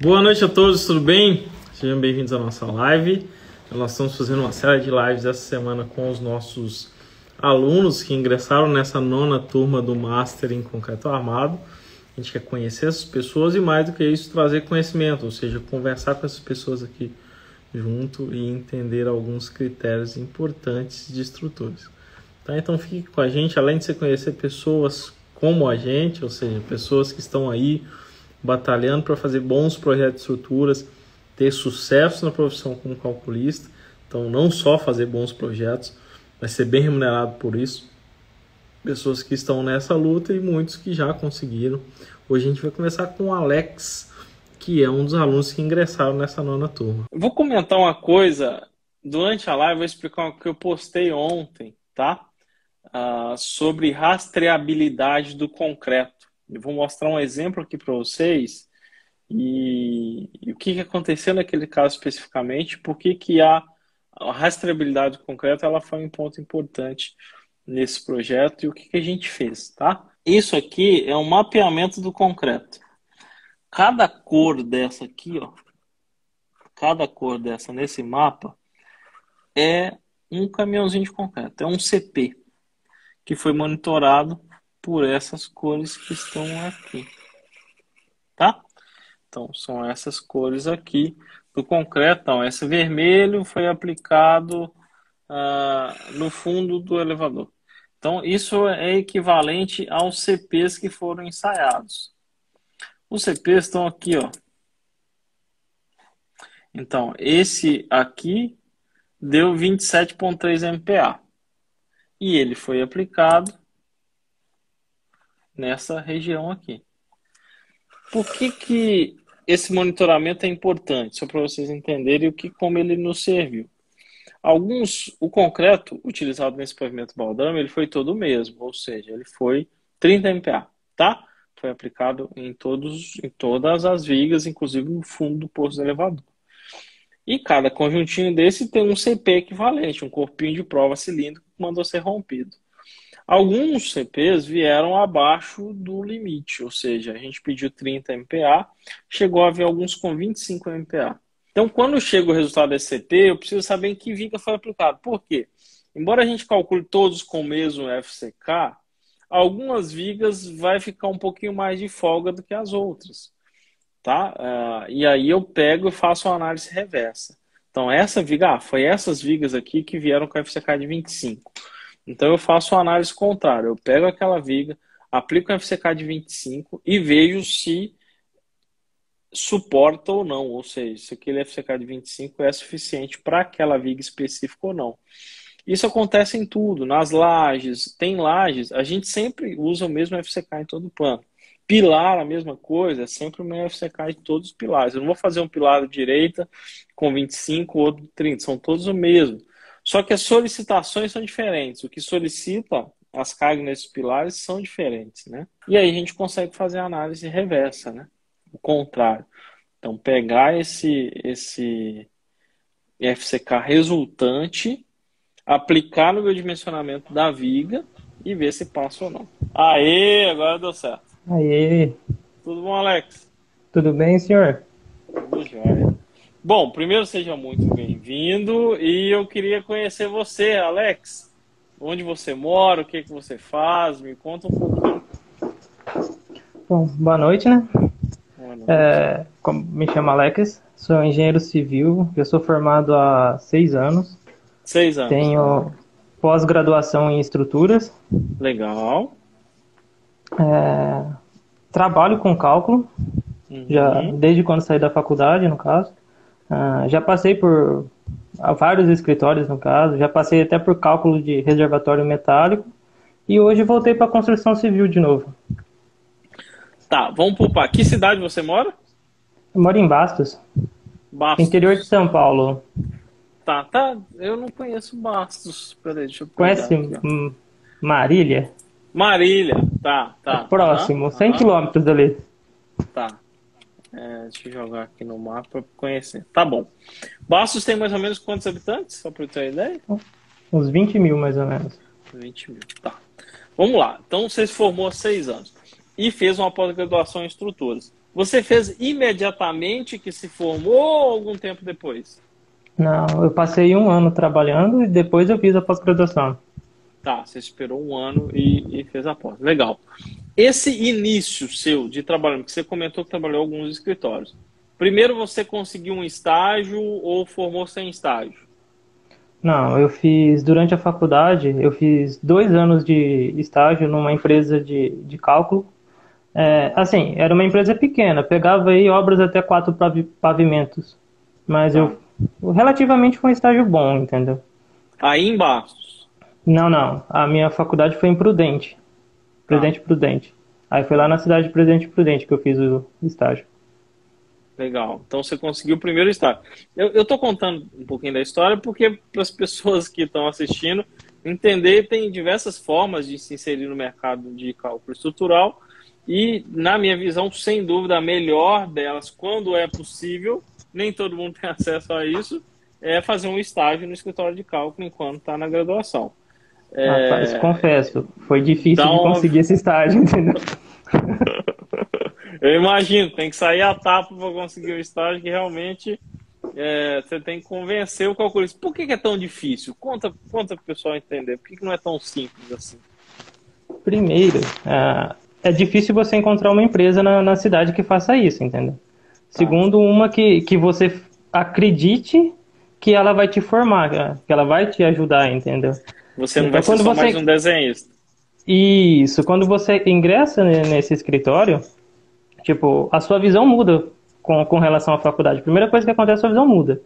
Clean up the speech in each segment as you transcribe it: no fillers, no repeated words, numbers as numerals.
Boa noite a todos, tudo bem? Sejam bem-vindos à nossa live. Nós estamos fazendo uma série de lives essa semana com os nossos alunos que ingressaram nessa nona turma do Master em Concreto Armado. A gente quer conhecer essas pessoas e, mais do que isso, trazer conhecimento, ou seja, conversar com essas pessoas aqui junto e entender alguns critérios importantes de estrutores. Tá? Então fique com a gente, além de você conhecer pessoas como a gente, ou seja, pessoas que estão aí batalhando para fazer bons projetos de estruturas, ter sucesso na profissão como calculista. Então, não só fazer bons projetos, mas ser bem remunerado por isso. Pessoas que estão nessa luta e muitos que já conseguiram. Hoje a gente vai começar com o Alex, que é um dos alunos que ingressaram nessa nona turma. Eu vou comentar uma coisa durante a live, vou explicar o que eu postei ontem, tá? Sobre rastreabilidade do concreto. Eu vou mostrar um exemplo aqui para vocês e o que aconteceu naquele caso especificamente, por que a rastreabilidade do concreto ela foi um ponto importante nesse projeto e o que a gente fez, tá? Isso aqui é um mapeamento do concreto. Cada cor dessa aqui, ó, cada cor dessa nesse mapa é um caminhãozinho de concreto, é um CP que foi monitorado por essas cores que estão aqui, tá? Então, são essas cores aqui do concreto. Então, esse vermelho foi aplicado no fundo do elevador. Então, isso é equivalente aos CPs que foram ensaiados. Os CPs estão aqui, ó. Então, esse aqui deu 27,3 MPa. E ele foi aplicado nessa região aqui. Por que esse monitoramento é importante? Só para vocês entenderem como ele nos serviu. O concreto utilizado nesse pavimento baldrame, ele foi todo o mesmo, ou seja, ele foi 30 MPa, tá? Foi aplicado em todas as vigas, inclusive no fundo do poço do elevador. E cada conjuntinho desse tem um CP equivalente, um corpinho de prova cilíndrico que mandou ser rompido. Alguns CPs vieram abaixo do limite, ou seja, a gente pediu 30 MPa, chegou a haver alguns com 25 MPa. Então, quando chega o resultado desse CP, eu preciso saber em que viga foi aplicado. Por quê? Embora a gente calcule todos com o mesmo FCK, algumas vigas vai ficar um pouquinho mais de folga do que as outras, tá? E aí eu pego e faço uma análise reversa. Então, essa viga, foi essas vigas aqui que vieram com FCK de 25. Então eu faço uma análise contrária. Eu pego aquela viga, aplico um FCK de 25 e vejo se suporta ou não. Ou seja, se aquele FCK de 25 é suficiente para aquela viga específica ou não. Isso acontece em tudo. Nas lajes, tem lajes, a gente sempre usa o mesmo FCK em todo o plano. Pilar, a mesma coisa, é sempre o mesmo FCK de todos os pilares. Eu não vou fazer um pilar de direita com 25, outro 30, são todos o mesmo. Só que as solicitações são diferentes. O que solicita as cargas nesses pilares são diferentes, né? E aí a gente consegue fazer a análise reversa, né? O contrário. Então, pegar esse FCK resultante, aplicar no meu dimensionamento da viga e ver se passa ou não. Aê, agora deu certo. Aí, Tudo bom, Alex? tudo bem, senhor? Tudo jóia. Bom, primeiro seja muito bem-vindo e eu queria conhecer você, Alex. Onde você mora, o que você faz, me conta um pouquinho. Bom, boa noite, né? Boa noite. Me chamo Alex, sou engenheiro civil, eu sou formado há 6 anos. 6 anos. Tenho pós-graduação em estruturas. Legal. Trabalho com cálculo, já desde quando saí da faculdade, no caso. Já passei por vários escritórios, no caso. Já passei até por cálculo de reservatório metálico. E hoje voltei para construção civil de novo. Tá, vamos poupar. Que cidade você mora? Eu moro em Bastos, Bastos. interior de São Paulo. Tá. Eu não conheço Bastos. Peraí, deixa eu pegar Conhece aqui, Marília? Marília. Tá. Próximo, 100 quilômetros dali. Tá. Deixa eu jogar aqui no mapa para conhecer. Tá bom. Bastos tem mais ou menos quantos habitantes? Só para eu ter uma ideia? Uns 20 mil, mais ou menos. 20 mil. Tá. Vamos lá. Então você se formou há 6 anos e fez uma pós-graduação em estruturas. Você fez imediatamente que se formou ou algum tempo depois? Não, eu passei um ano trabalhando e depois eu fiz a pós-graduação. Tá, você esperou um ano e fez a pós. Legal. Esse início seu de trabalho, que você comentou que trabalhou em alguns escritórios. Primeiro você conseguiu um estágio ou formou sem estágio? Não, eu fiz, durante a faculdade, eu fiz 2 anos de estágio numa empresa de cálculo. Assim, era uma empresa pequena, pegava aí obras até 4 pavimentos. Mas Tá. relativamente foi um estágio bom, entendeu? Aí em Bastos. Não, não, a minha faculdade foi em Prudente. Tá. Presidente Prudente. Aí foi lá na cidade de Presidente Prudente que eu fiz o estágio. Legal. Então você conseguiu o primeiro estágio. Eu tô contando um pouquinho da história porque para as pessoas que estão assistindo entender, tem diversas formas de se inserir no mercado de cálculo estrutural e, na minha visão, sem dúvida, a melhor delas, quando é possível, nem todo mundo tem acesso a isso, é fazer um estágio no escritório de cálculo enquanto está na graduação. Rapaz, confesso, foi difícil de Então, conseguir esse estágio, entendeu? eu imagino, tem que sair a tapa para conseguir o estágio que realmente você tem que convencer o calculista. Por que é tão difícil? Conta para o pessoal entender. Por que não é tão simples assim? Primeiro, é difícil você encontrar uma empresa na cidade que faça isso, entendeu? Segundo, uma que você acredite que ela vai te formar, que ela vai te ajudar, entendeu? Você não Então, vai ser só mais um desenhista. Isso, quando você ingressa nesse escritório, tipo, a sua visão muda com relação à faculdade. A primeira coisa que acontece, a sua visão muda.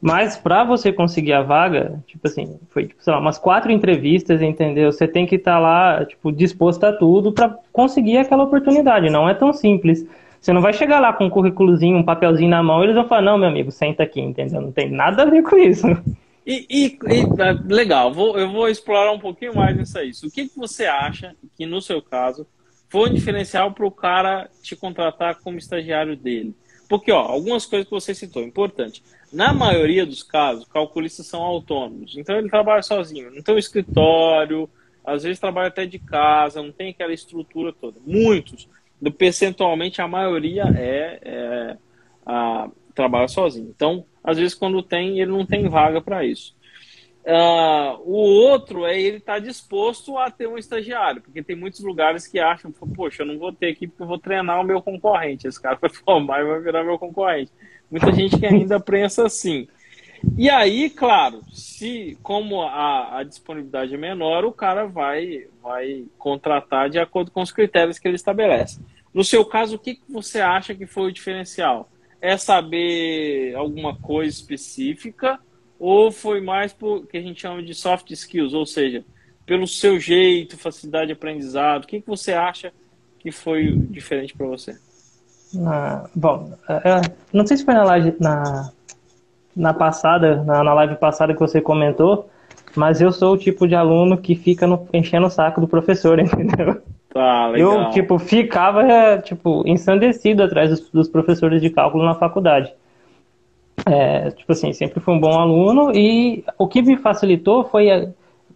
Mas para você conseguir a vaga, tipo assim, foi, tipo, sei lá, umas 4 entrevistas, entendeu? Você tem que estar lá, tipo, disposto a tudo para conseguir aquela oportunidade. Não é tão simples. Você não vai chegar lá com um currículozinho, um papelzinho na mão, e eles vão falar, não, meu amigo, senta aqui, entendeu? Não tem nada a ver com isso. Legal, eu vou explorar um pouquinho mais nisso aí. O que você acha que, no seu caso, foi um diferencial para o cara te contratar como estagiário dele? Porque, ó, algumas coisas que você citou, importante. Na maioria dos casos, calculistas são autônomos. Então, ele trabalha sozinho. Não tem um escritório, às vezes trabalha até de casa, não tem aquela estrutura toda. Muitos, percentualmente, a maioria trabalha sozinho. Então, às vezes, quando tem, ele não tem vaga para isso. O outro é ele estar disposto a ter um estagiário, porque tem muitos lugares que acham, poxa, eu não vou ter aqui porque eu vou treinar o meu concorrente, esse cara vai formar e vai virar meu concorrente. Muita gente que ainda pensa assim. E aí, claro, como a disponibilidade é menor, o cara vai contratar de acordo com os critérios que ele estabelece. No seu caso, o que você acha que foi o diferencial? É saber alguma coisa específica ou foi mais por que a gente chama de soft skills, ou seja, pelo seu jeito, facilidade de aprendizado? O que você acha que foi diferente para você? Bom, não sei se foi na passada, na live passada que você comentou, mas eu sou o tipo de aluno que fica enchendo o saco do professor, entendeu? Tá, legal. Eu, ficava, ensandecido atrás dos professores de cálculo na faculdade. Tipo assim, sempre fui um bom aluno e o que me facilitou foi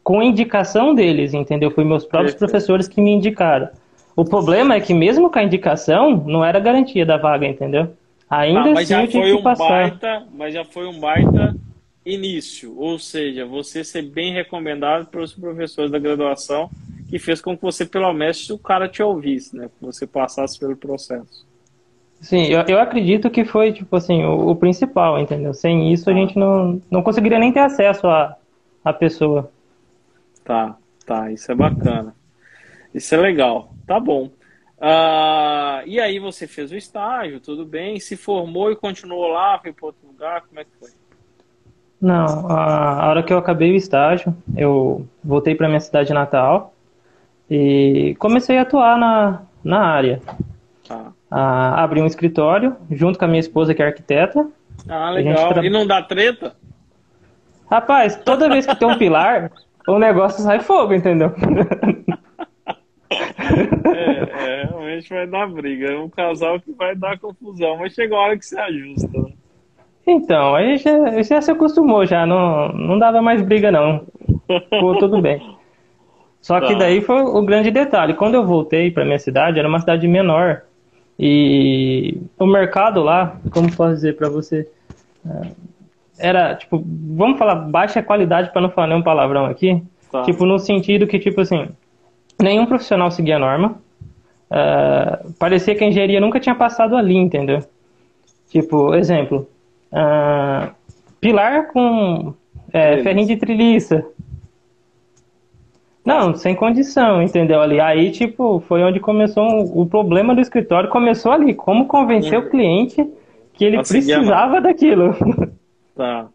com a indicação deles, entendeu? Foi meus próprios professores que me indicaram. O problema é que mesmo com a indicação, não era garantia da vaga, entendeu? Ainda assim eu tive que passar. Mas já foi um baita início, ou seja, você ser bem recomendado pelos professores da graduação, que fez com que você, pelo menos, o cara te ouvisse, né? Que você passasse pelo processo. Sim, eu acredito que foi, tipo assim, o principal, entendeu? Sem isso a gente não conseguiria nem ter acesso à pessoa. Tá, isso é bacana. Isso é legal, tá bom. E aí você fez o estágio, tudo bem, se formou e continuou lá, foi para outro lugar, como é que foi? Não, a hora que eu acabei o estágio, eu voltei para minha cidade natal e comecei a atuar na área. Abri um escritório junto com a minha esposa, que é arquiteta. Legal. E não dá treta? Rapaz, toda vez que tem um pilar, o negócio sai fogo, entendeu? Realmente vai dar briga. É um casal que vai dar confusão, mas chega a hora que se ajusta. Né? Então, aí já se acostumou, já não dava mais briga, não. Ficou tudo bem. Só que daí foi o grande detalhe. Quando eu voltei para minha cidade, era uma cidade menor. E o mercado lá, como posso dizer para você, era, tipo, vamos falar baixa qualidade para não falar nenhum palavrão aqui, Tá. tipo, no sentido que, tipo assim, nenhum profissional seguia a norma, parecia que a engenharia nunca tinha passado ali, entendeu? Tipo, exemplo, pilar com ferrinho de treliça. Não, sem condição, entendeu? Ali, aí, tipo, foi onde começou o problema do escritório, começou ali, como convencer o cliente que ele precisava daquilo. Tá.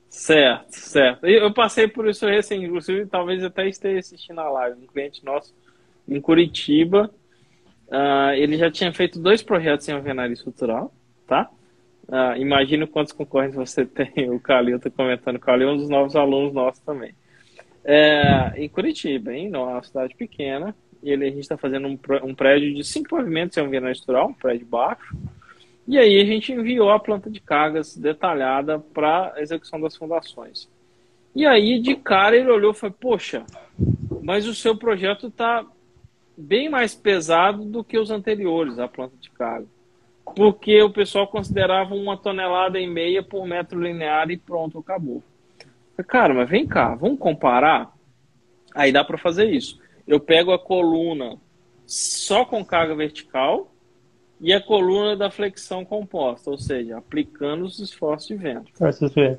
Certo, certo. Eu passei por isso recém, inclusive, talvez até esteja assistindo a live. Um cliente nosso em Curitiba, ele já tinha feito 2 projetos em alvenaria estrutural, tá? Imagino quantos concorrentes você tem. O Calil está comentando. O Calil é um dos novos alunos nossos também. Em Curitiba, hein? Numa cidade pequena. A gente está fazendo um prédio de 5 pavimentos em alvenaria estrutural, um prédio baixo. E aí a gente enviou a planta de cargas detalhada para a execução das fundações. E aí, de cara, ele olhou e falou, poxa, mas o seu projeto está bem mais pesado do que os anteriores, a planta de carga. Porque o pessoal considerava 1,5 toneladas por metro linear e pronto, acabou. Eu falei, cara, mas vem cá, vamos comparar? Aí dá para fazer isso. Eu pego a coluna só com carga vertical e a coluna da flexão composta, ou seja, aplicando os esforços de vento.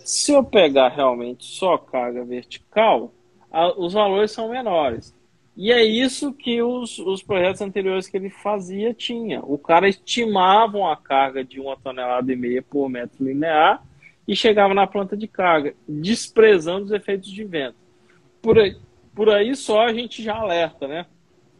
Se eu pegar realmente só carga vertical, os valores são menores. E é isso que os projetos anteriores que ele fazia tinha. O cara estimava a carga de 1,5 toneladas por metro linear e chegava na planta de carga, desprezando os efeitos de vento. Por aí só a gente já alerta, né?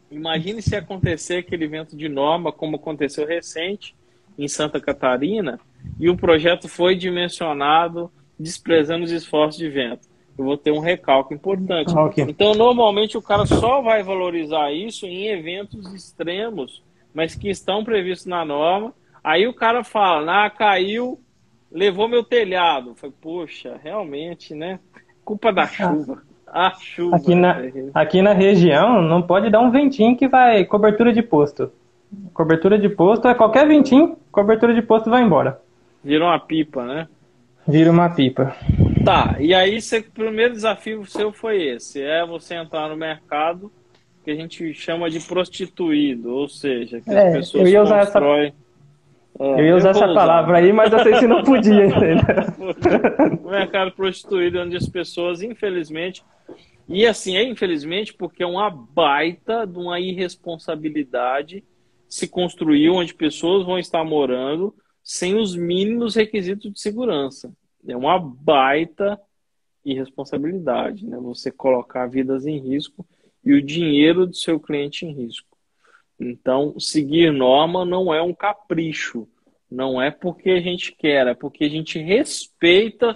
Imagine se acontecer aquele vento de norma, como aconteceu recente em Santa Catarina, e o projeto foi dimensionado desprezando os esforços de vento. Eu vou ter um recalque importante. Okay. Então, normalmente, o cara só vai valorizar isso em eventos extremos, mas que estão previstos na norma. Aí o cara fala, caiu, levou meu telhado. Eu falei, poxa, realmente, né? Culpa da chuva. A chuva. Aqui na região não pode dar um ventinho que vai cobertura de posto. Cobertura de posto é qualquer ventinho, cobertura de posto vai embora. Vira uma pipa, né? Vira uma pipa. Tá, e aí o primeiro desafio seu foi esse, você entrar no mercado que a gente chama de prostituído, ou seja, que as pessoas constroem... Eu ia usar essa palavra aí, mas eu sei se não podia. O mercado prostituído, onde as pessoas, infelizmente, e assim, infelizmente, porque é uma baita de uma irresponsabilidade se construir onde pessoas vão estar morando sem os mínimos requisitos de segurança. É uma baita irresponsabilidade, né? Você colocar vidas em risco e o dinheiro do seu cliente em risco. Então, seguir norma não é um capricho, não é porque a gente quer, é porque a gente respeita,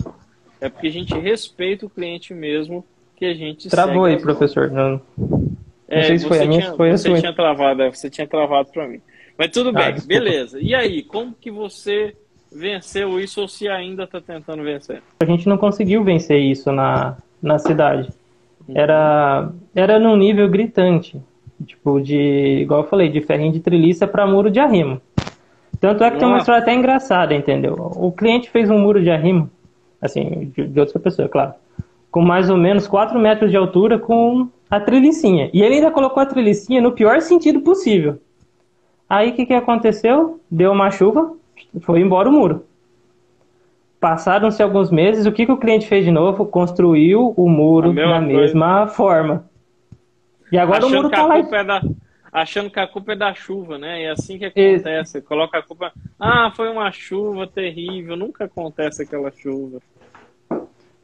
o cliente mesmo que a gente Travou segue aí, professor. Não sei se foi a minha, foi a sua. Você tinha travado para mim. Mas tudo bem, beleza. E aí, como que você venceu isso ou se ainda está tentando vencer? A gente não conseguiu vencer isso na cidade. Era num nível gritante. Tipo, igual eu falei, de ferrinho de treliça para muro de arrimo. Tanto é que tem uma história até engraçada, entendeu? O cliente fez um muro de arrimo, assim, de outra pessoa, claro, com mais ou menos 4 metros de altura com a trelicinha. E ele ainda colocou a trelicinha no pior sentido possível. Aí o que aconteceu? Deu uma chuva, foi embora o muro. Passaram-se alguns meses, o que o cliente fez de novo? Construiu o muro da mesma forma. E agora o muro tá lá. Achando que a culpa é da chuva, né? É assim que acontece. Coloca a culpa... foi uma chuva terrível. Nunca acontece aquela chuva.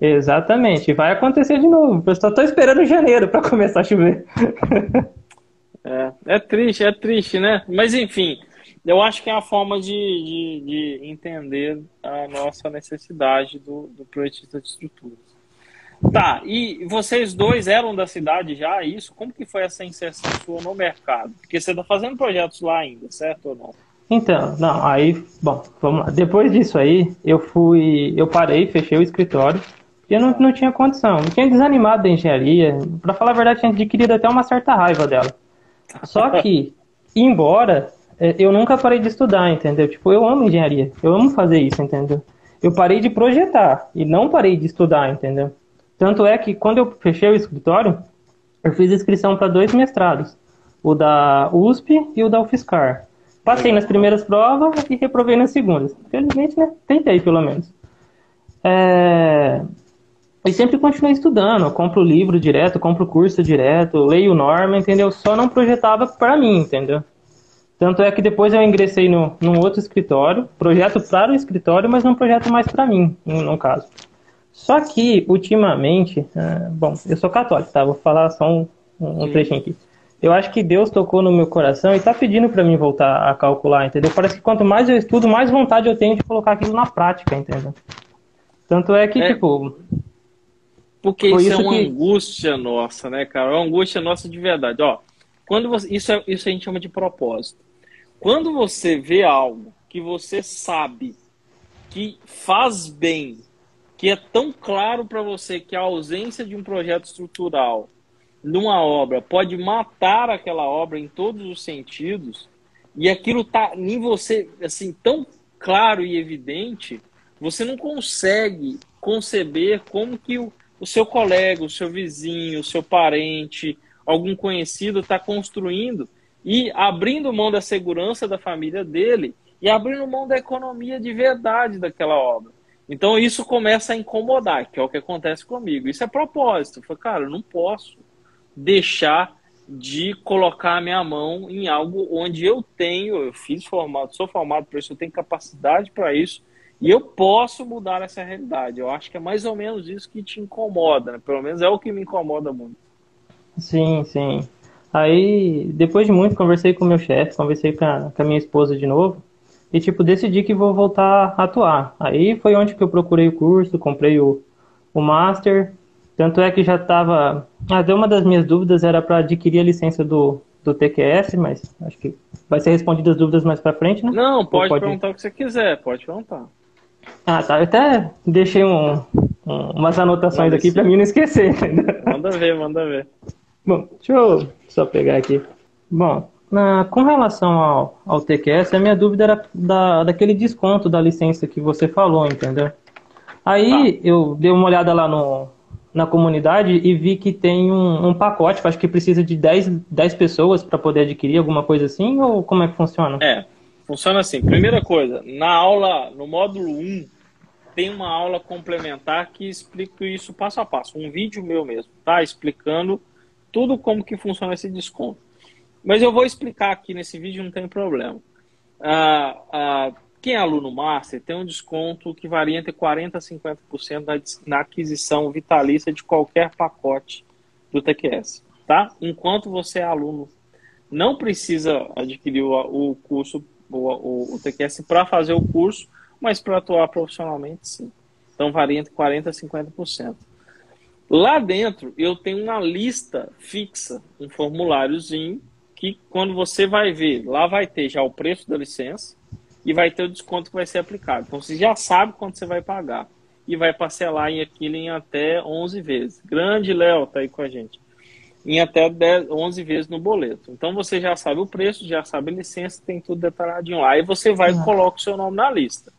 Exatamente. Vai acontecer de novo. Eu só tô esperando janeiro para começar a chover. É triste, né? Mas enfim, eu acho que é a forma de entender a nossa necessidade do projetista de estruturas. Tá, e vocês dois eram da cidade já, isso? Como que foi essa inserção sua no mercado? Porque você está fazendo projetos lá ainda, certo ou não? Então, não, aí, bom, vamos lá. Depois disso aí, eu parei, fechei o escritório, e eu não tinha condição. Eu tinha desanimado da engenharia, para falar a verdade, tinha adquirido até uma certa raiva dela. Só que, embora eu nunca parei de estudar, entendeu? Tipo, eu amo engenharia, eu amo fazer isso, entendeu? Eu parei de projetar e não parei de estudar, entendeu? Tanto é que quando eu fechei o escritório, eu fiz inscrição para 2 mestrados, o da USP e o da UFSCar. Passei nas primeiras provas e reprovei nas segundas. Felizmente, né? Tentei, pelo menos. E sempre continuei estudando. Eu compro livro direto, compro curso direto, leio norma, entendeu? Só não projetava para mim, entendeu? Tanto é que depois eu ingressei num outro escritório, projeto para o escritório, mas não projeto mais para mim, no caso. Só que, ultimamente, bom, eu sou católico, tá? Vou falar só um trechinho aqui. Eu acho que Deus tocou no meu coração e tá pedindo para mim voltar a calcular, entendeu? Parece que quanto mais eu estudo, mais vontade eu tenho de colocar aquilo na prática, entendeu? Tanto é que, tipo... Porque isso é uma angústia nossa, né, cara? É uma angústia nossa de verdade. Ó, quando você... isso a gente chama de propósito. Quando você vê algo que você sabe que faz bem, que é tão claro para você que a ausência de um projeto estrutural numa obra pode matar aquela obra em todos os sentidos, e aquilo tá em você assim tão claro e evidente, você não consegue conceber como que o seu colega, o seu vizinho, o seu parente, algum conhecido está construindo e abrindo mão da segurança da família dele e abrindo mão da economia de verdade daquela obra. Então isso começa a incomodar, que é o que acontece comigo. Isso é propósito. Eu falo, cara, eu não posso deixar de colocar a minha mão em algo onde eu sou formado para isso, eu tenho capacidade para isso e eu posso mudar essa realidade. Eu acho que é mais ou menos isso que te incomoda, né? Pelo menos é o que me incomoda muito. Sim, sim. Aí, depois de muito, conversei com o meu chefe, conversei com a minha esposa de novo e, tipo, decidi que vou voltar a atuar. Aí foi onde que eu procurei o curso, comprei o Master. Tanto é que já estava... Até uma das minhas dúvidas era para adquirir a licença do TQS, mas acho que vai ser respondida as dúvidas mais para frente, né? Não, pode perguntar o que você quiser, pode perguntar. Ah, tá. Eu até deixei umas anotações aqui para mim não esquecer. Manda ver. Bom, deixa eu só pegar aqui. Bom, com relação ao TQS, a minha dúvida era daquele desconto da licença que você falou, entendeu? Aí eu dei uma olhada lá na comunidade e vi que tem um pacote, que acho que precisa de 10 pessoas para poder adquirir alguma coisa assim, ou como é que funciona? Funciona assim. Primeira coisa, na aula, no módulo 1, tem uma aula complementar que explica isso passo a passo. Um vídeo meu mesmo, tá? Explicando tudo como que funciona esse desconto. Mas eu vou explicar aqui nesse vídeo, não tem problema. Quem é aluno Master tem um desconto que varia entre 40% a 50% na aquisição vitalícia de qualquer pacote do TQS, tá? Enquanto você é aluno, não precisa adquirir o curso, o TQS para fazer o curso, mas para atuar profissionalmente, sim. Então varia entre 40% a 50%. Lá dentro eu tenho uma lista fixa, um formuláriozinho, que quando você vai ver, lá vai ter já o preço da licença e vai ter o desconto que vai ser aplicado. Então você já sabe quanto você vai pagar e vai parcelar aquilo em até 11 vezes. Grande Léo tá aí com a gente. Em até 11 vezes no boleto. Então você já sabe o preço, já sabe a licença, tem tudo detalhadinho lá. E você vai e coloca o seu nome na lista.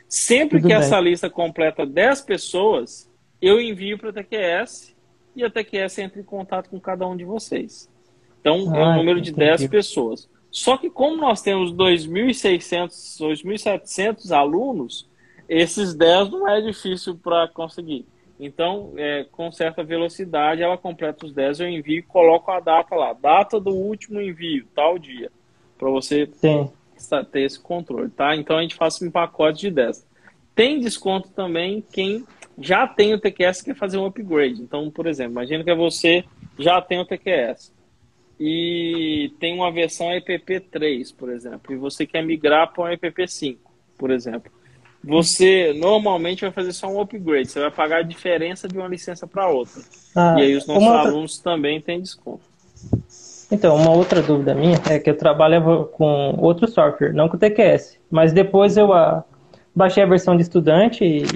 Sempre que essa lista completa 10 pessoas, eu envio para a TQS e a TQS entra em contato com cada um de vocês. Então, é um número de 10 pessoas. Só que como nós temos 2.600, 2.700 alunos, esses 10 não é difícil para conseguir. Então, com certa velocidade, ela completa os 10, eu envio e coloco a data lá. Data do último envio, tal dia. Para você ter esse controle, tá? Então, a gente faz um pacote de 10. Tem desconto também quem já tem o TQS e quer fazer um upgrade. Então, por exemplo, imagina que você já tem o TQS e tem uma versão EPP 3, por exemplo, e você quer migrar para um EPP 5, por exemplo. Você normalmente vai fazer só um upgrade, você vai pagar a diferença de uma licença para outra. E aí os nossos alunos também têm desconto. Então, uma outra dúvida minha é que eu trabalho com outro software, não com o TQS, mas depois eu baixei a versão de estudante e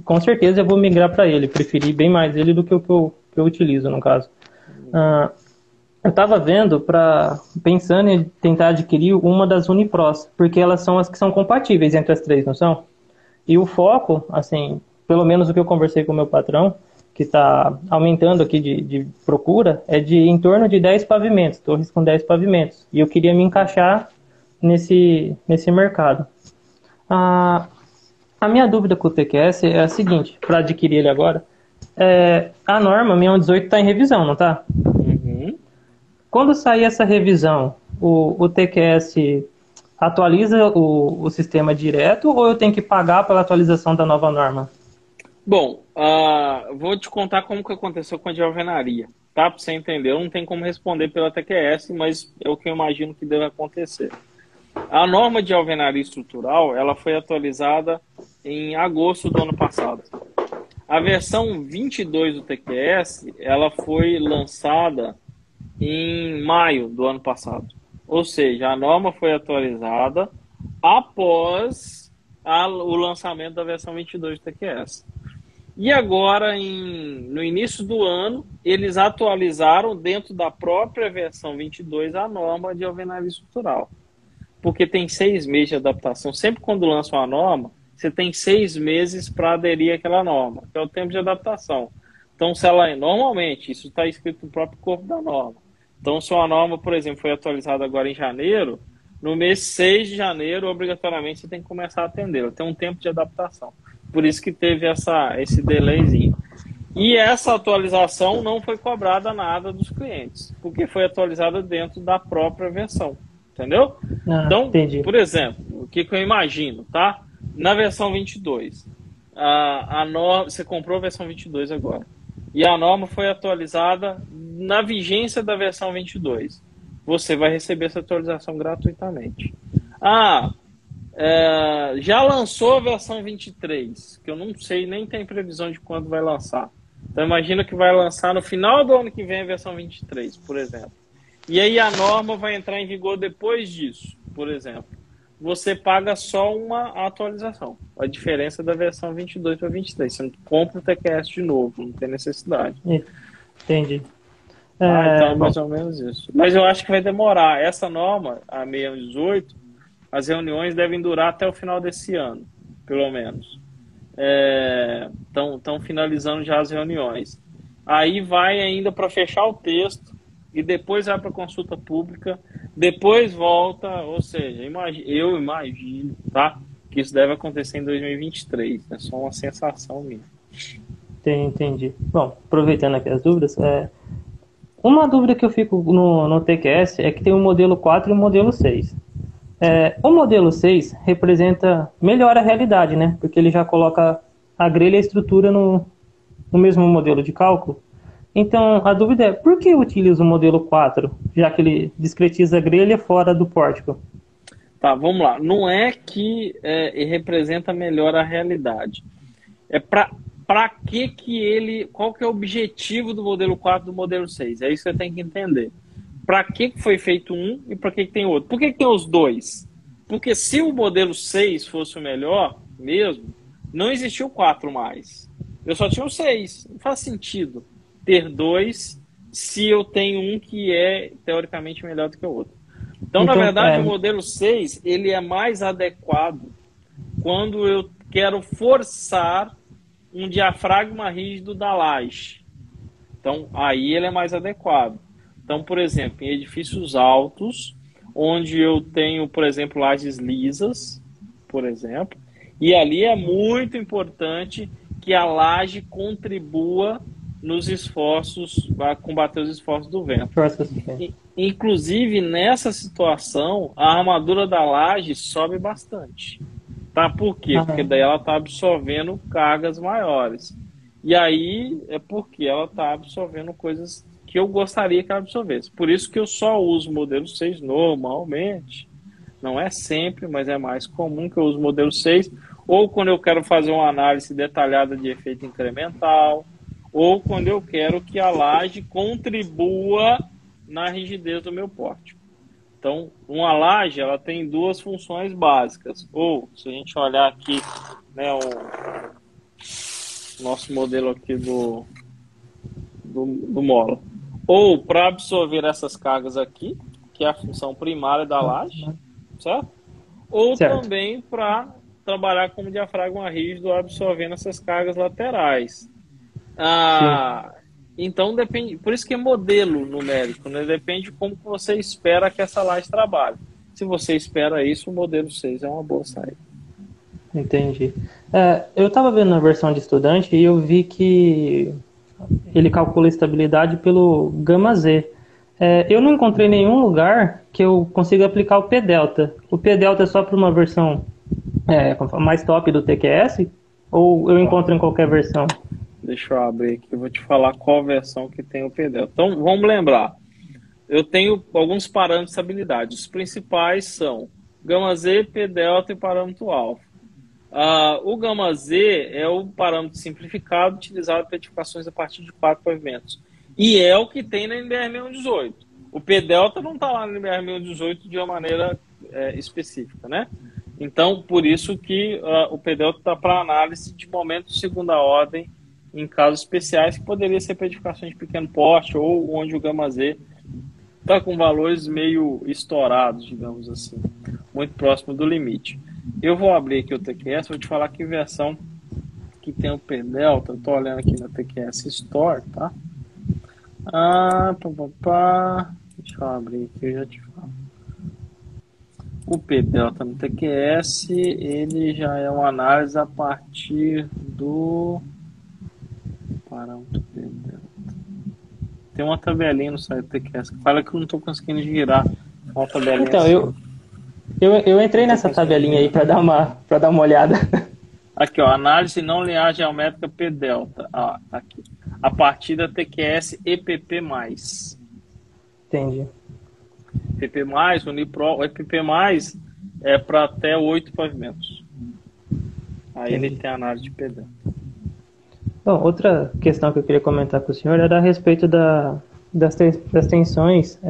com certeza eu vou migrar para ele, preferi bem mais ele do que o que eu utilizo, no caso. Eu estava pensando em tentar adquirir uma das Unipros, porque elas são as que são compatíveis entre as três, não são? E o foco, assim, pelo menos o que eu conversei com o meu patrão, que está aumentando aqui de procura, é de em torno de 10 pavimentos, torres com 10 pavimentos. E eu queria me encaixar nesse mercado. A minha dúvida com o TQS é a seguinte, para adquirir ele agora, a norma 6118 está em revisão, não está? Uhum. Quando sair essa revisão, o TQS atualiza o sistema direto ou eu tenho que pagar pela atualização da nova norma? Bom, vou te contar como que aconteceu com a de alvenaria, tá? Para você entender, eu não tenho como responder pela TQS, mas é o que eu imagino que deve acontecer. A norma de alvenaria estrutural, ela foi atualizada em agosto do ano passado. A versão 22 do TQS, ela foi lançada em maio do ano passado. Ou seja, a norma foi atualizada após o lançamento da versão 22 do TQS. E agora, no início do ano, eles atualizaram dentro da própria versão 22 a norma de alvenaria estrutural. Porque tem 6 meses de adaptação. Sempre quando lança uma norma, você tem 6 meses para aderir àquela norma, que é o tempo de adaptação. Então, se ela normalmente, isso está escrito no próprio corpo da norma. Então, se uma norma, por exemplo, foi atualizada agora em janeiro, no mês 6 de janeiro, obrigatoriamente, você tem que começar a atendê-la. Tem um tempo de adaptação. Por isso que teve esse delayzinho. E essa atualização não foi cobrada nada dos clientes, porque foi atualizada dentro da própria versão. Entendeu? Então, entendi. por exemplo, o que eu imagino, tá? Na versão 22, a norma, você comprou a versão 22 agora, e a norma foi atualizada na vigência da versão 22. Você vai receber essa atualização gratuitamente. Já lançou a versão 23, que eu não sei, nem tem previsão de quando vai lançar. Então, imagina que vai lançar no final do ano que vem a versão 23, por exemplo. E aí a norma vai entrar em vigor depois disso, por exemplo. Você paga só uma atualização. A diferença da versão 22 para 23. Você não compra o TQS de novo, não tem necessidade. Entendi. Então é mais ou menos isso. Mas eu acho que vai demorar. Essa norma, a 618, as reuniões devem durar até o final desse ano, pelo menos. Estão finalizando já as reuniões. Aí vai ainda para fechar o texto, e depois vai para consulta pública, depois volta, ou seja, eu imagino, tá, que isso deve acontecer em 2023, é só uma sensação minha. Entendi. Bom, aproveitando aqui as dúvidas, uma dúvida que eu fico no TQS é que tem o modelo 4 e o modelo 6. O modelo 6 representa melhor a realidade, né, porque ele já coloca a grelha e a estrutura no mesmo modelo de cálculo. Então, a dúvida é, por que eu utilizo o modelo 4, já que ele discretiza a grelha fora do pórtico? Tá, vamos lá. Não é que representa melhor a realidade. É para que ele... Qual que é o objetivo do modelo 4 e do modelo 6? É isso que você tem que entender. Para que foi feito um e para que tem outro? Por que tem os dois? Porque se o modelo 6 fosse o melhor mesmo, não existia o 4 mais. Eu só tinha o 6. Não faz sentido ter dois se eu tenho um que é teoricamente melhor do que o outro. Então, na verdade, o modelo 6 ele é mais adequado quando eu quero forçar um diafragma rígido da laje. Então, aí ele é mais adequado. Então, por exemplo, em edifícios altos, onde eu tenho, por exemplo, lajes lisas, por exemplo, e ali é muito importante que a laje contribua nos esforços, a combater os esforços do vento. Inclusive, nessa situação, a armadura da laje sobe bastante. Tá? Por quê? Porque daí ela está absorvendo cargas maiores. E aí é porque ela está absorvendo coisas que eu gostaria que ela absorvesse. Por isso que eu só uso o modelo 6 normalmente. Não é sempre, mas é mais comum que eu use o modelo 6. Ou quando eu quero fazer uma análise detalhada de efeito incremental, ou quando eu quero que a laje contribua na rigidez do meu pórtico. Então, uma laje ela tem duas funções básicas. Ou, se a gente olhar aqui, né, o nosso modelo aqui do Mola. Ou para absorver essas cargas aqui, que é a função primária da laje, certo? Ou Certo. também para trabalhar como diafragma rígido, absorvendo essas cargas laterais. Então depende, por isso que é modelo numérico, né? Depende de como você espera que essa laje trabalhe. Se você espera isso, o modelo 6 é uma boa saída. Entendi. Eu estava vendo na versão de estudante e eu vi que ele calcula a estabilidade pelo gama Z. Eu não encontrei nenhum lugar que eu consiga aplicar o P-delta. O P-delta é só para uma versão mais top do TQS? Ou eu encontro em qualquer versão? Deixa eu abrir aqui, eu vou te falar qual versão que tem o P-delta. Então, vamos lembrar. Eu tenho alguns parâmetros de estabilidade. Os principais são gama Z, P-delta e parâmetro alfa. O gama Z é o parâmetro simplificado utilizado para edificações a partir de 4 pavimentos. E é o que tem na NBR 6118. O P-delta não está lá na NBR 6118 de uma maneira específica, né? Então, por isso que o P-delta está para análise de momento de segunda ordem em casos especiais, que poderia ser para edificações de pequeno porte ou onde o gama Z está com valores meio estourados, digamos assim, muito próximo do limite. Eu vou abrir aqui o TQS, vou te falar que versão que tem o P-delta. Estou olhando aqui na TQS Store, tá? Deixa eu abrir aqui, eu já te falo. O P-delta no TQS, ele já é uma análise a partir do parâmetro P-delta. Tem uma tabelinha no site do TQS que fala que eu não estou conseguindo girar uma tabelinha. Então, assim. eu entrei nessa tabelinha aí para dar uma olhada. Aqui, ó, análise não linear geométrica P-delta. Aqui. A partir da TQS EPP+. Entendi. EPP+, Unipro, o EPP+, é para até 8 pavimentos. Aí Entendi. ele tem a análise de P-delta. Bom, outra questão que eu queria comentar com o senhor era a respeito das tensões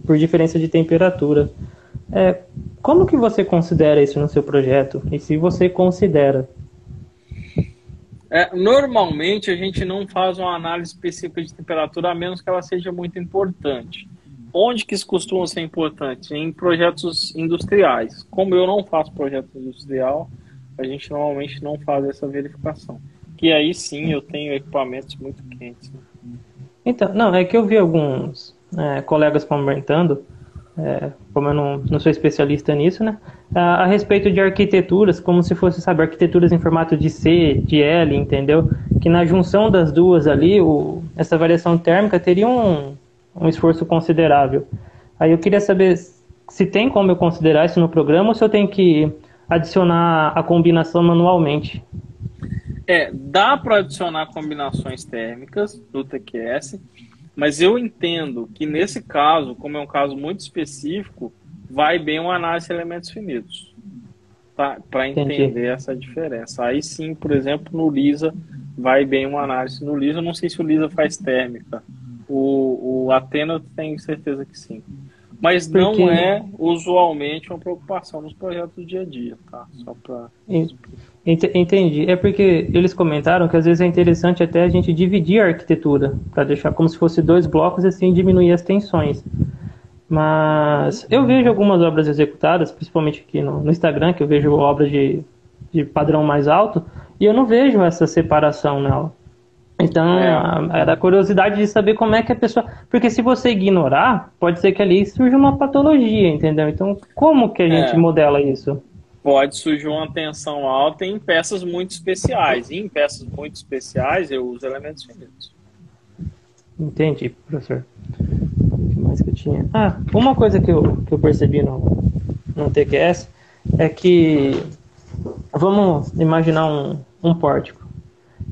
por diferença de temperatura. Como que você considera isso no seu projeto? E se você considera? Normalmente a gente não faz uma análise específica de temperatura, a menos que ela seja muito importante. Onde que isso costuma ser importante? Em projetos industriais. Como eu não faço projeto industrial, a gente normalmente não faz essa verificação. Que aí sim eu tenho equipamentos muito quentes. Né? Então, não, é que eu vi alguns colegas comentando, como eu não sou especialista nisso, né, a respeito de arquiteturas, como se fosse, sabe, arquiteturas em formato de C, de L, entendeu? Que na junção das duas ali, essa variação térmica teria um esforço considerável. Aí eu queria saber se tem como eu considerar isso no programa ou se eu tenho que adicionar a combinação manualmente. Dá para adicionar combinações térmicas do TQS, mas eu entendo que nesse caso, como é um caso muito específico, vai bem uma análise de elementos finitos, tá? Para entender essa diferença. Aí sim, por exemplo, no LISA, vai bem uma análise. No LISA, eu não sei se o LISA faz térmica. O Athena eu tenho certeza que sim. Mas não é usualmente uma preocupação nos projetos do dia a dia, tá? Só para... Entendi. É porque eles comentaram que às vezes é interessante até a gente dividir a arquitetura, para deixar como se fosse 2 blocos e assim diminuir as tensões. Mas eu vejo algumas obras executadas, principalmente aqui no Instagram, que eu vejo obras de padrão mais alto, e eu não vejo essa separação nela. Então, era a curiosidade de saber como é que a pessoa... Porque se você ignorar, pode ser que ali surja uma patologia, entendeu? Então, como que a gente modela isso? Pode surgir uma tensão alta em peças muito especiais. E em peças muito especiais, eu uso elementos finitos. Entendi, professor. O que mais que eu tinha? Uma coisa que eu percebi no TQS é que... Vamos imaginar um pórtico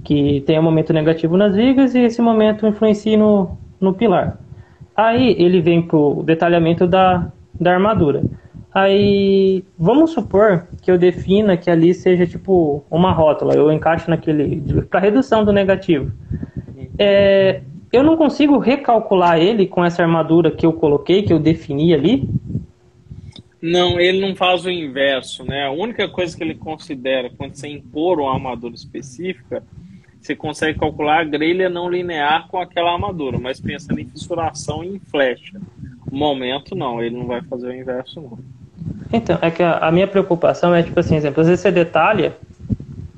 que tem um momento negativo nas vigas e esse momento influencia no pilar. Aí ele vem para o detalhamento da armadura. Aí, vamos supor que eu defina que ali seja tipo uma rótula, eu encaixo para redução do negativo. Eu não consigo recalcular ele com essa armadura que eu coloquei, que eu defini ali? Não, ele não faz o inverso, né? A única coisa que ele considera quando você impor uma armadura específica, você consegue calcular a grelha não linear com aquela armadura, mas pensando em fissuração e em flecha. No momento, não, ele não vai fazer o inverso, não. Então, é que a minha preocupação é, tipo assim, exemplo, às vezes você detalha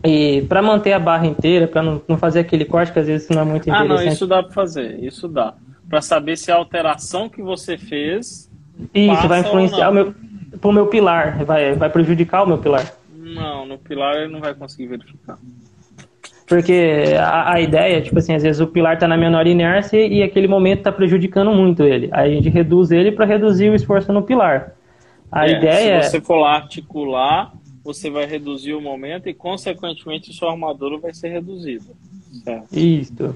e para manter a barra inteira, para não fazer aquele corte, que às vezes não é muito interessante. Não, isso dá para fazer, isso dá. Para saber se a alteração que você fez isso vai influenciar pro meu pilar, vai prejudicar o meu pilar. Não, no pilar ele não vai conseguir verificar. Porque a ideia, tipo assim, às vezes o pilar está na menor inércia e aquele momento está prejudicando muito ele. Aí a gente reduz ele para reduzir o esforço no pilar. A ideia se você for lá articular, você vai reduzir o momento e, consequentemente, sua armadura vai ser reduzida. Certo? Isso.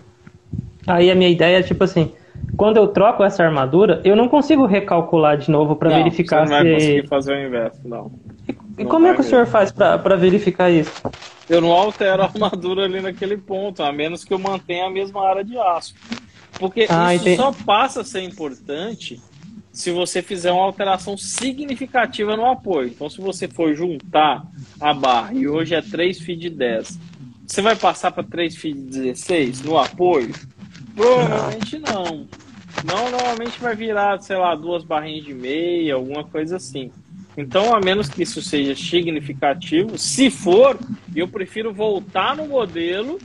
Aí a minha ideia é, tipo assim, quando eu troco essa armadura, eu não consigo recalcular de novo para verificar se... Você não vai conseguir fazer o inverso, não. E como é que o senhor faz para verificar isso? Eu não altero a armadura ali naquele ponto, a menos que eu mantenha a mesma área de aço. Porque isso só passa a ser importante se você fizer uma alteração significativa no apoio. Então, se você for juntar a barra, e hoje é 3 feet de 10, você vai passar para 3 feet de 16 no apoio? Provavelmente não. Normalmente vai virar, sei lá, 2 barrinhas de meia, alguma coisa assim. Então, a menos que isso seja significativo, se for, eu prefiro voltar no modelo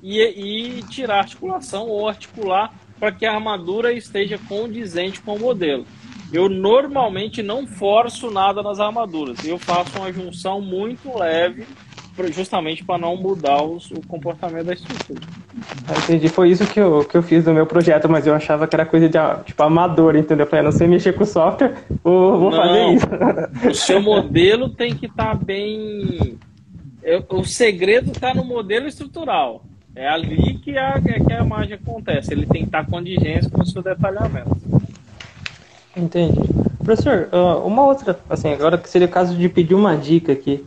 e tirar a articulação ou articular para que a armadura esteja condizente com o modelo. Eu normalmente não forço nada nas armaduras. Eu faço uma junção muito leve, justamente para não mudar o comportamento da estrutura. Entendi. Foi isso que eu fiz no meu projeto, mas eu achava que era coisa de tipo amador, entendeu? Eu falei, não sei mexer com o software, vou fazer isso. O seu modelo tem que estar bem... O segredo está no modelo estrutural. É ali que a mágica acontece. Ele tem que estar condizente com o seu detalhamento. Entendi. Professor, uma outra, assim, agora que seria o caso de pedir uma dica aqui.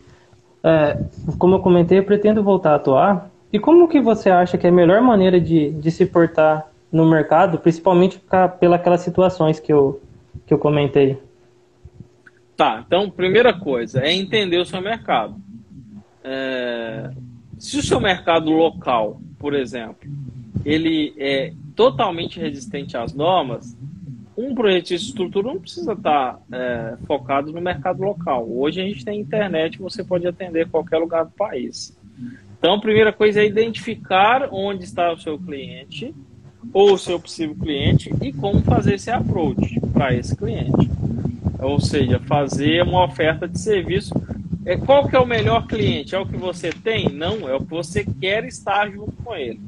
Como eu comentei, eu pretendo voltar a atuar. E como que você acha que é a melhor maneira de se portar no mercado, principalmente pelas situações que eu comentei? Tá, então, primeira coisa é entender o seu mercado. Se o seu mercado local, por exemplo, ele é totalmente resistente às normas, um projetista de estrutura não precisa estar focado no mercado local. Hoje a gente tem internet, você pode atender qualquer lugar do país. Então, a primeira coisa é identificar onde está o seu cliente ou o seu possível cliente e como fazer esse approach para esse cliente. Ou seja, fazer uma oferta de serviço. Qual que é o melhor cliente? É o que você tem? Não, é o que você quer estar junto com ele.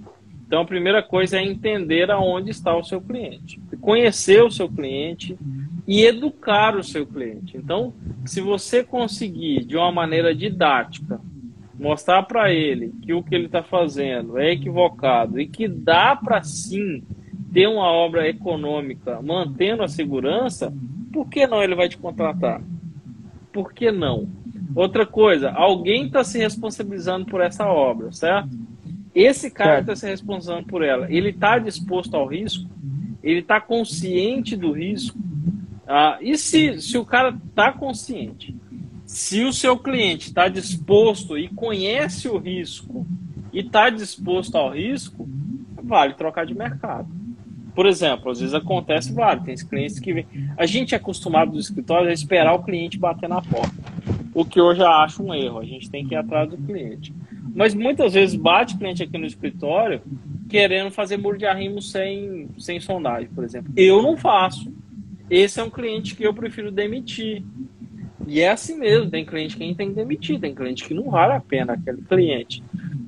Então, a primeira coisa é entender aonde está o seu cliente, conhecer o seu cliente e educar o seu cliente. Então, se você conseguir, de uma maneira didática, mostrar para ele que o que ele está fazendo é equivocado e que dá para, sim, ter uma obra econômica mantendo a segurança, por que não ele vai te contratar? Por que não? Outra coisa, alguém está se responsabilizando por essa obra, certo? Esse cara que está se responsabilizando por ela, ele está disposto ao risco? Ele está consciente do risco? E se o cara está consciente? Se o seu cliente está disposto e conhece o risco e está disposto ao risco, vale trocar de mercado. Por exemplo, às vezes acontece, tem clientes que vêm. A gente é acostumado no escritório a esperar o cliente bater na porta, o que eu já acho um erro. A gente tem que ir atrás do cliente. Mas muitas vezes bate cliente aqui no escritório querendo fazer muro de arrimo sem sondagem, por exemplo. Eu não faço. Esse é um cliente que eu prefiro demitir. E é assim mesmo, tem cliente que a gente tem que demitir, tem cliente que não vale a pena aquele cliente.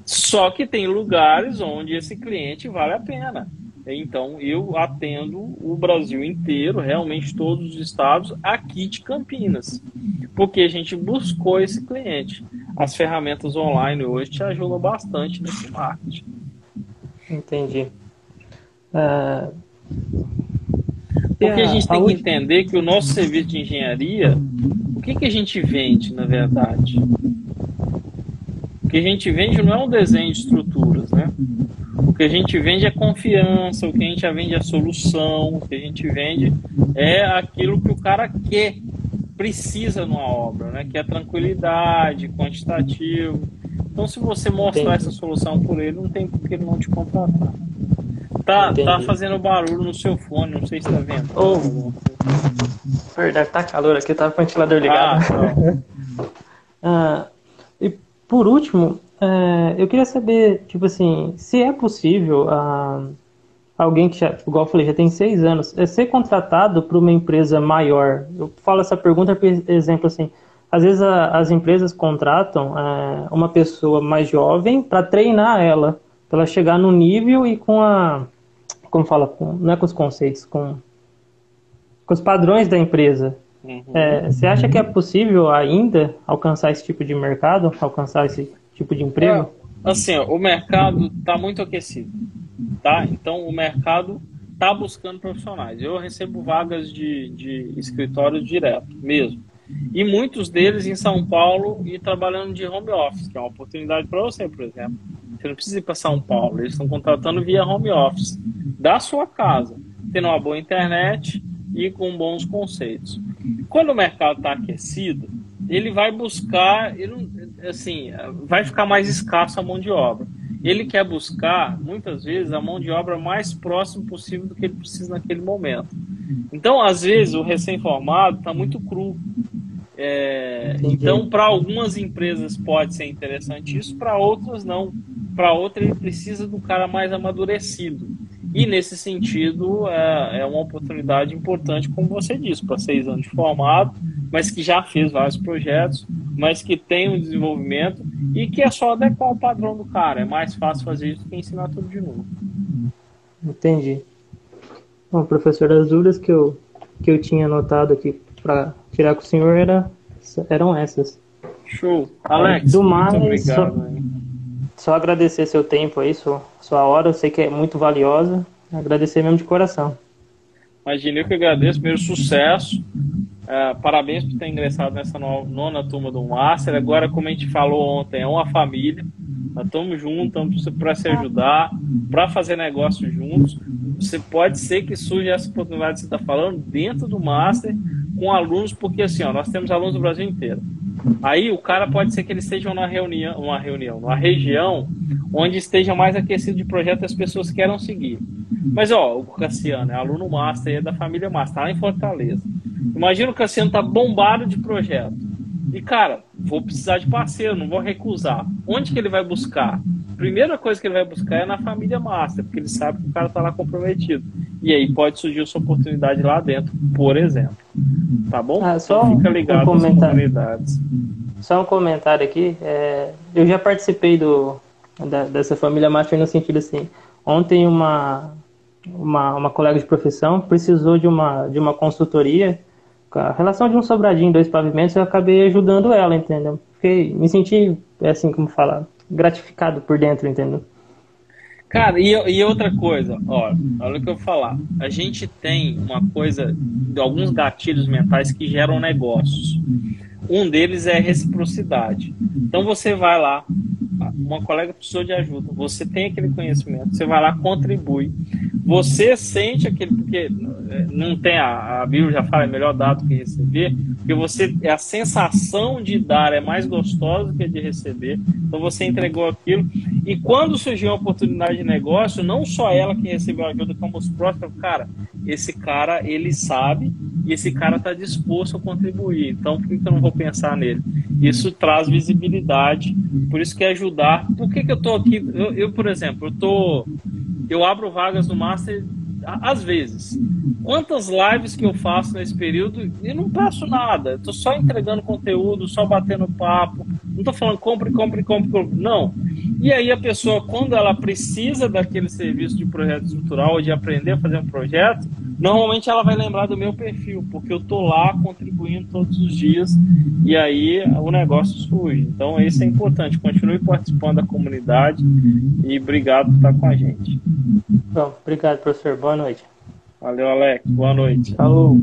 Só que tem lugares onde esse cliente vale a pena. Então, eu atendo o Brasil inteiro, realmente todos os estados, aqui de Campinas. Porque a gente buscou esse cliente. As ferramentas online hoje te ajudam bastante nesse marketing. Entendi. Porque a gente tem que entender que o nosso serviço de engenharia, o que a gente vende, na verdade? O que a gente vende não é um desenho de estruturas, né? O que a gente vende é confiança, o que a gente vende é solução, o que a gente vende é aquilo que o cara precisa numa obra, né? Que é tranquilidade, quantitativo. Então, se você mostrar essa solução por ele, não tem por que ele não te contratar. Tá fazendo barulho no seu fone, não sei se tá vendo. Verdade, tá calor aqui, tá com o ventilador ligado. E por último, eu queria saber, tipo assim, se é possível alguém que já, igual eu falei, já tem 6 anos, ser contratado por uma empresa maior. Eu falo essa pergunta por exemplo, assim, às vezes as empresas contratam uma pessoa mais jovem para treinar ela, para ela chegar no nível e como fala, não é com os conceitos, com os padrões da empresa. Você acha que é possível ainda alcançar esse tipo de mercado, alcançar esse tipo de emprego? Assim, o mercado está muito aquecido, tá? Então, o mercado está buscando profissionais. Eu recebo vagas de escritório direto, mesmo. E muitos deles em São Paulo e trabalhando de home office, que é uma oportunidade para você, por exemplo. Você não precisa ir para São Paulo, eles estão contratando via home office, da sua casa, tendo uma boa internet e com bons conceitos. Quando o mercado está aquecido, ele vai buscar, vai ficar mais escasso a mão de obra. Ele quer buscar, muitas vezes, a mão de obra mais próxima possível do que ele precisa naquele momento. Então, às vezes, o recém-formado está muito cru. Então, para algumas empresas pode ser interessante isso, para outras não. Para outras, ele precisa do cara mais amadurecido. E, nesse sentido, é uma oportunidade importante, como você disse, para 6 anos de formado, mas que já fez vários projetos, mas que tem um desenvolvimento e que é só adequar o padrão do cara. É mais fácil fazer isso do que ensinar tudo de novo. Entendi. Bom, professor, as dúvidas que eu tinha anotado aqui para tirar com o senhor eram essas. Show. Alex, do mais, muito obrigado. Só agradecer seu tempo aí, sua hora, eu sei que é muito valiosa. Agradecer mesmo de coração. Imagina, eu que agradeço, primeiro sucesso. Parabéns por ter ingressado nessa nona turma do Master. Agora, como a gente falou ontem, é uma família. Nós estamos juntos, estamos para se ajudar, para fazer negócio juntos. Pode ser que surja essa oportunidade que você está falando dentro do Master com alunos, porque assim, nós temos alunos do Brasil inteiro. Aí o cara pode ser que eles estejam numa região onde esteja mais aquecido de projeto e as pessoas queiram seguir. Mas o Cassiano é aluno Master, é da família Master, está lá em Fortaleza. Imagina o Cassiano tá bombado de projeto. E, cara, vou precisar de parceiro, não vou recusar. Onde que ele vai buscar? Primeira coisa que ele vai buscar é na família Master, porque ele sabe que o cara tá lá comprometido. E aí pode surgir essa oportunidade lá dentro, por exemplo. Tá bom? Só fica ligado nas comunidades. Só um comentário aqui. Eu já participei dessa família Master no sentido assim. Ontem uma colega de profissão precisou de uma consultoria, a relação de um sobradinho, 2 pavimentos, eu acabei ajudando ela, entendeu? Me senti, assim como falar, gratificado por dentro, entendeu? Cara, e outra coisa, olha o que eu vou falar. A gente tem uma coisa, alguns gatilhos mentais que geram negócios. Um deles é reciprocidade. Então você vai lá, uma colega precisou de ajuda, você tem aquele conhecimento, você vai lá, contribui. Você sente aquele, porque não tem, a Bíblia já fala, é melhor dar do que receber, porque a sensação de dar é mais gostosa do que a de receber. Então você entregou aquilo, e quando surgiu a oportunidade de negócio, não só ela que recebeu a ajuda, como os próximos, cara, esse cara, ele sabe, e esse cara está disposto a contribuir, então por que eu não vou pensar nele? Isso traz visibilidade, por isso que é ajudar. Por que eu estou aqui? Eu, por exemplo, eu abro vagas no Master às vezes. Quantas lives que eu faço nesse período e não peço nada, estou só entregando conteúdo, só batendo papo, não estou falando compre, não. E aí a pessoa, quando ela precisa daquele serviço de projeto estrutural ou de aprender a fazer um projeto, normalmente ela vai lembrar do meu perfil, porque eu estou lá contribuindo todos os dias e aí o negócio surge. Então isso é importante, continue participando da comunidade e obrigado por estar com a gente. Bom, obrigado, professor. Boa noite. Valeu, Alex. Boa noite. Falou.